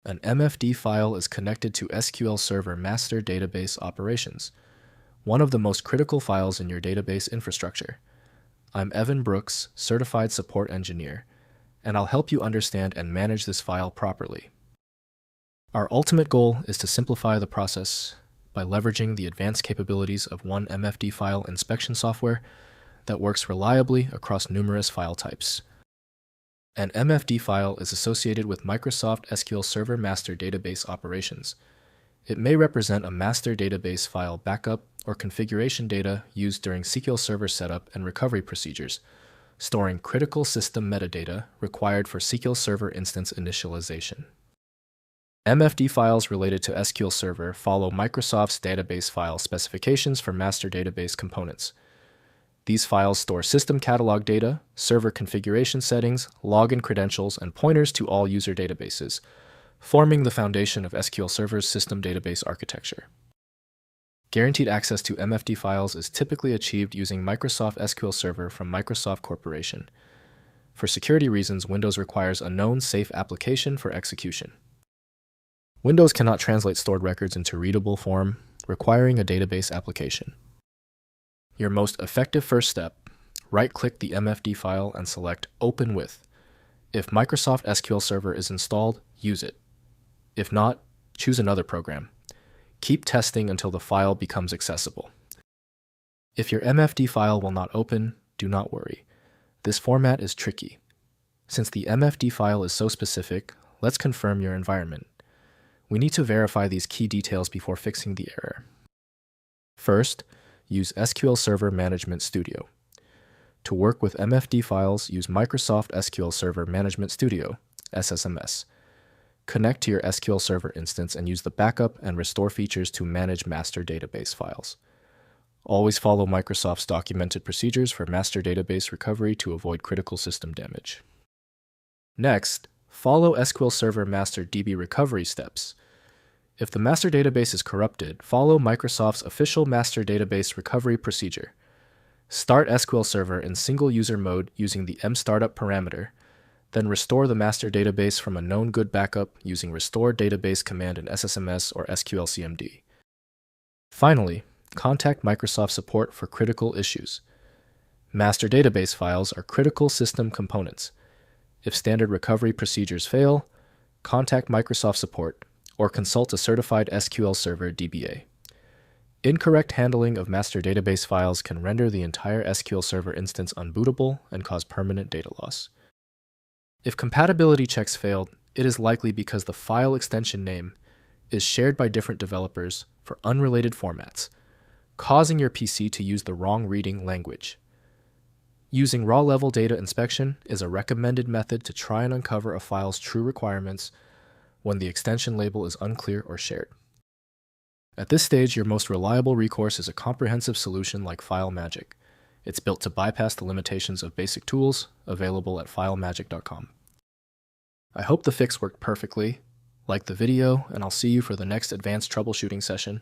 an MFD file is connected to SQL Server master database operations, one of the most critical files in your database infrastructure. I'm Evan Brooks, Certified Support Engineer, and I'll help you understand and manage this file properly. Our ultimate goal is to simplify the process by leveraging the advanced capabilities of Won't MFD file inspection software that works reliably across numerous file types. An MFD file is associated with Microsoft SQL Server master database operations. It may represent a master database file backup or configuration data used during SQL Server setup and recovery procedures, storing critical system metadata required for SQL Server instance initialization. MFD files related to SQL Server follow Microsoft's database file specifications for master database components. These files store system catalog data, server configuration settings, login credentials, and pointers to all user databases, forming the foundation of SQL Server's system database architecture. Guaranteed access to MFD files is typically achieved using Microsoft SQL Server from Microsoft Corporation. For security reasons, Windows requires a known safe application for execution. Windows cannot translate stored records into readable form, requiring a database application. Your most effective first step, right-click the MFD file and select Open With. If Microsoft SQL Server is installed, use it. If not, choose another program. Keep testing until the file becomes accessible. If your MFD file will not open, do not worry. This format is tricky. Since the MFD file is so specific, let's confirm your environment. We need to verify these key details before fixing the error. First, use SQL Server Management Studio. To work with MFD files, use Microsoft SQL Server Management Studio, SSMS. Connect to your SQL Server instance and use the backup and restore features to manage master database files. Always follow Microsoft's documented procedures for master database recovery to avoid critical system damage. Next, follow SQL Server Master DB recovery steps. If the master database is corrupted, follow Microsoft's official master database recovery procedure. Start SQL Server in single user mode using the mstartup parameter, then restore the master database from a known good backup using restore database command in SSMS or SQLCMD. Finally, contact Microsoft support for critical issues. Master database files are critical system components. If standard recovery procedures fail, contact Microsoft support or consult a certified SQL Server DBA. Incorrect handling of master database files can render the entire SQL Server instance unbootable and cause permanent data loss. If compatibility checks failed, it is likely because the file extension name is shared by different developers for unrelated formats, causing your PC to use the wrong reading language. Using raw-level data inspection is a recommended method to try and uncover a file's true requirements when the extension label is unclear or shared. At this stage, your most reliable recourse is a comprehensive solution like FileMagick. It's built to bypass the limitations of basic tools available at FileMagick.com. I hope the fix worked perfectly. Like the video, and I'll see you for the next advanced troubleshooting session.